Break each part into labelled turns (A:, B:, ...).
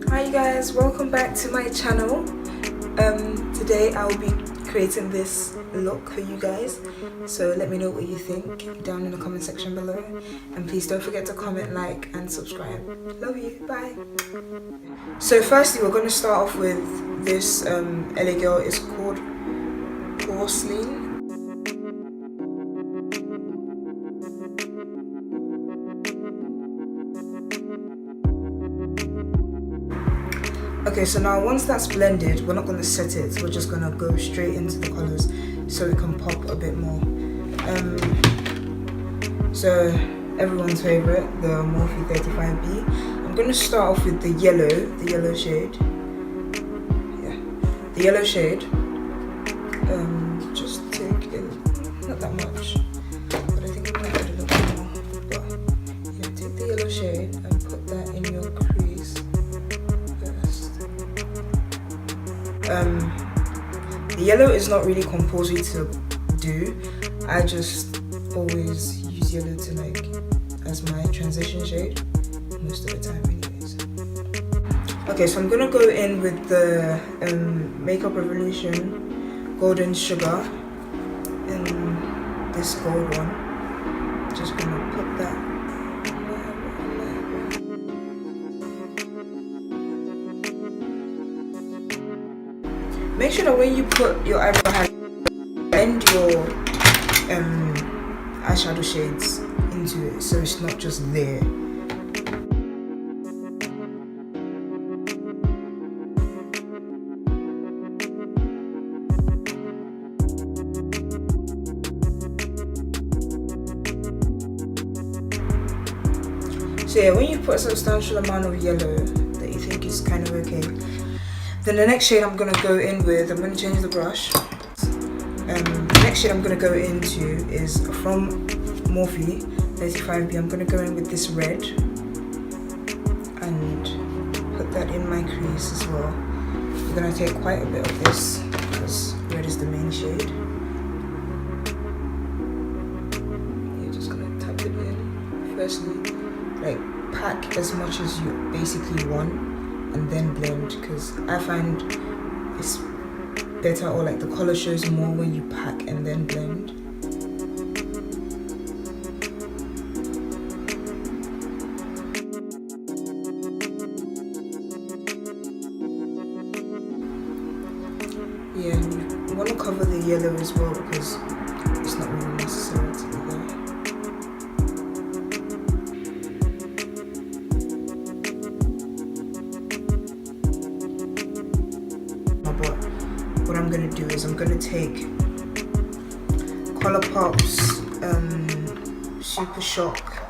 A: Hi you guys, welcome back to my channel. Today I'll be creating this look for you guys, so let me know what you think down in the comment section below, and please don't forget to comment, like and subscribe. Love you, bye. So firstly we're going to start off with this LA Girl. It's called Porcelain. Okay, so now once that's blended, we're not going to set it, we're just going to go straight into the colours so it can pop a bit more. So everyone's favourite, the Morphe 35B. I'm going to start off with the yellow shade. Yeah, the yellow shade. Just take it, not that much, but I think I'm going to add a little bit more. But yeah, take the yellow shade and put that in your crease. The yellow is not really compulsory to do. I just always use yellow to as my transition shade most of the time anyways. Okay, so I'm gonna go in with the Makeup Revolution Golden Sugar in this gold one. Just gonna put that. Make sure that when you put your eyebrow highlight, blend your eyeshadow shades into it so it's not just there. So yeah, when you put a substantial amount of yellow that you think is kind of okay, then the next shade I'm going to go in with, I'm going to change the brush. The next shade I'm going to go into is from Morphe 35B. I'm going to go in with this red and put that in my crease as well. I'm going to take quite a bit of this because red is the main shade. You're just going to tap it in. Firstly, pack as much as you basically want, and then blend, because I find it's better, or the color shows more when you pack and then blend. Yeah, you want to cover the yellow as well because it's not really necessary to be there. What I'm going to do is I'm going to take Colourpop's Super Shock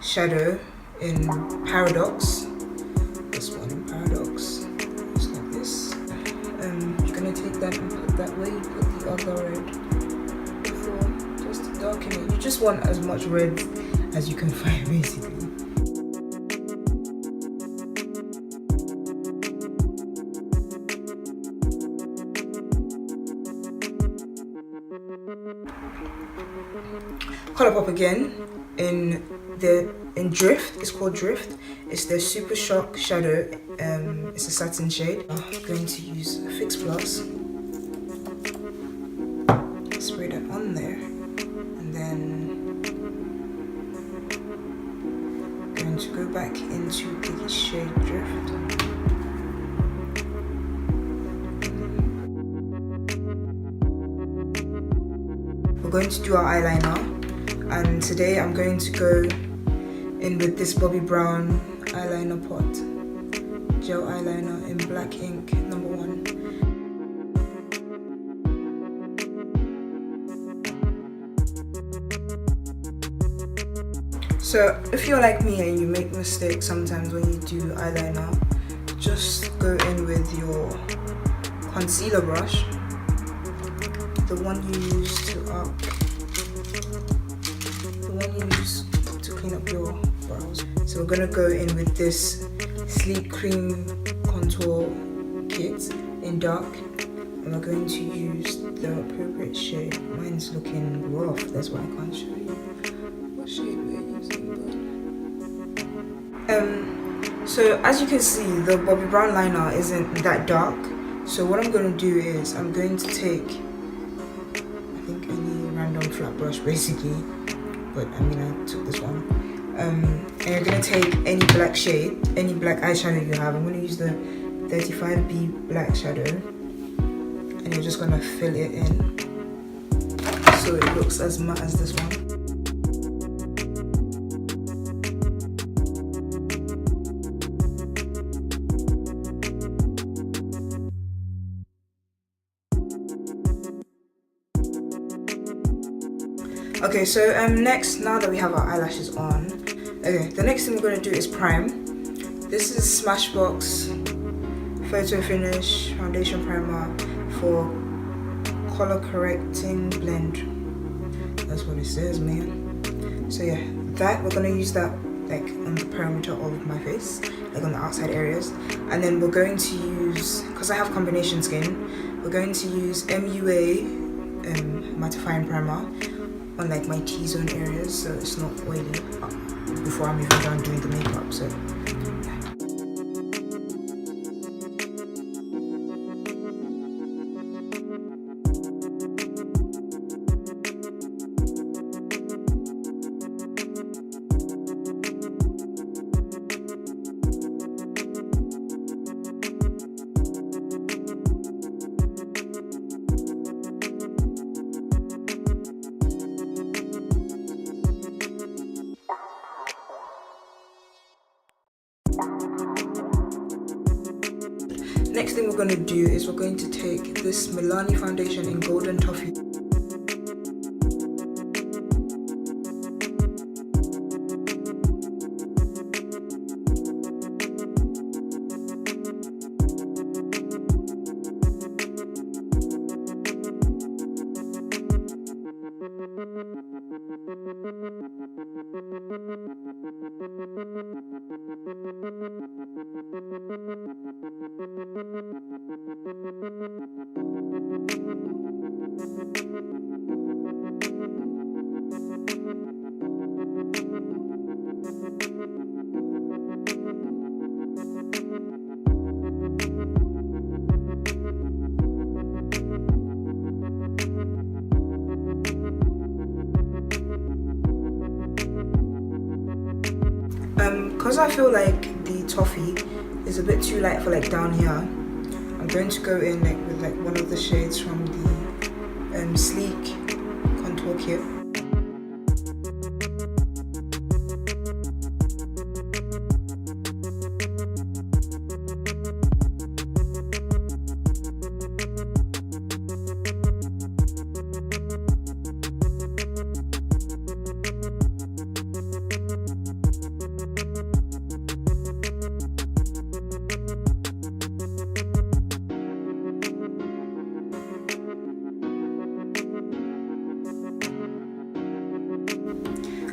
A: Shadow in Paradox. This one in Paradox. Just like this. You're going to take that and put that where you put the other red before, just to darken it. You just want as much red as you can find basically. Colourpop again in Drift. It's called Drift. It's the Super Shock Shadow. It's a satin shade. I'm going to use Fix Plus. Spray that on there, and then I'm going to go back into the shade Drift. We're going to do our eyeliner, and today I'm going to go in with this Bobbi Brown eyeliner pot, gel eyeliner in black ink, number 1. So if you're like me and you make mistakes sometimes when you do eyeliner, just go in with your concealer brush, the one you use to clean up your brows. So we're gonna go in with this Sleek Cream Contour Kit in dark, and we're going to use the appropriate shade. Mine's looking rough, that's why I can't show you what shade we're using. So as you can see, the Bobbi Brown liner isn't that dark. So what I'm going to do is I'm going to take, I think, any random flat brush basically, but I mean I took this one. And you're going to take any black shade, any black eyeshadow you have. I'm going to use the 35B black shadow, and you're just going to fill it in so it looks as matte as this one. Okay, so next, now that we have our eyelashes on, okay, the next thing we're going to do is prime. This is Smashbox Photo Finish Foundation Primer for color correcting blend. That's what it says, man. So yeah, that we're going to use that like on the perimeter of my face, like on the outside areas. And then we're going to use, because I have combination skin, we're going to use MUA mattifying primer on like my T-zone areas, so it's not oily before I'm even done doing the makeup. So next thing we're going to do is we're going to take this Milani foundation in Golden Toffee. Because I feel like the toffee is a bit too light for like down here, I'm going to go in like with like one of the shades from the Sleek contour kit.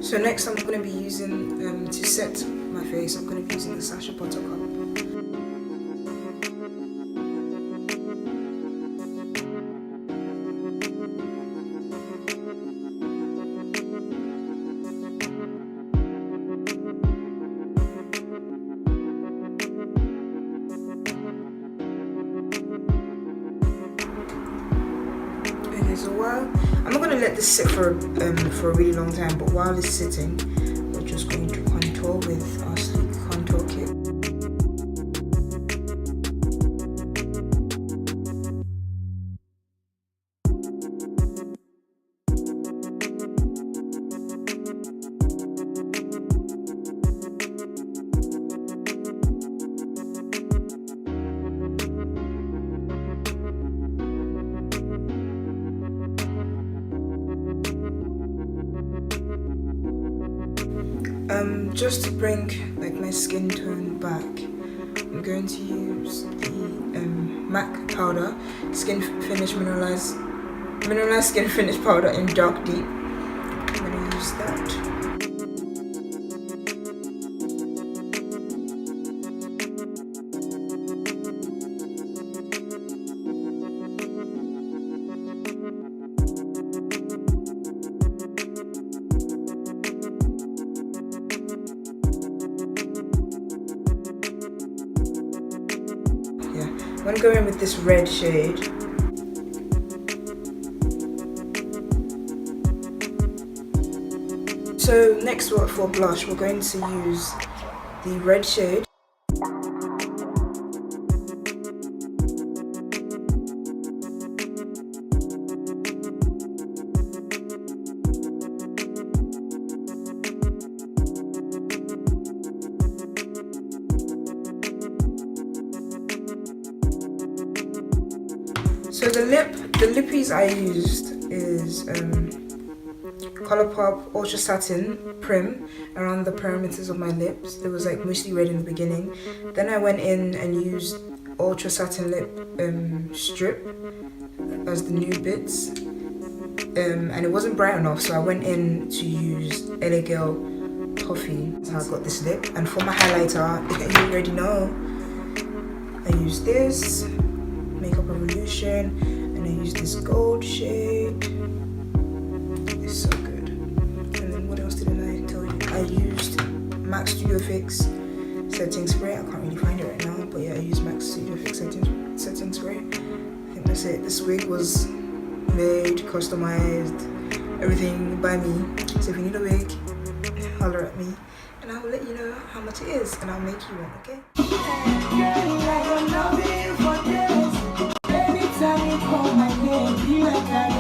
A: So next I'm going to be using, to set my face, I'm going to be using the Sacha Buttercup. Okay, so while I'm not going to let this sit for a really long time, but while it's sitting, we're just going to contour with our Sleek contour kit. Just to bring like my skin tone back, I'm going to use the MAC powder, Skin Finish Mineralized Skin Finish Powder in Dark Deep. I'm going to use that. I'm gonna go in with this red shade. So next for blush, we're going to use the red shade. So the lippies I used is Colourpop Ultra Satin Prim around the perimeters of my lips. It was like mostly red in the beginning. Then I went in and used Ultra Satin Lip Strip as the new bits. And it wasn't bright enough, so I went in to use LA Girl Toffee. That's how I got this lip. And for my highlighter, you already know, I used this Makeup Revolution, and I used this gold shade. It's so good. And then what else didn't I tell you? I used MAC Studio Fix setting spray. I can't really find it right now, but yeah, I used MAC Studio Fix setting spray. I think that's it. This wig was made, customized, everything by me. So if you need a wig, holler at me, and I will let you know how much it is, and I'll make you one, okay? Anytime you call my name,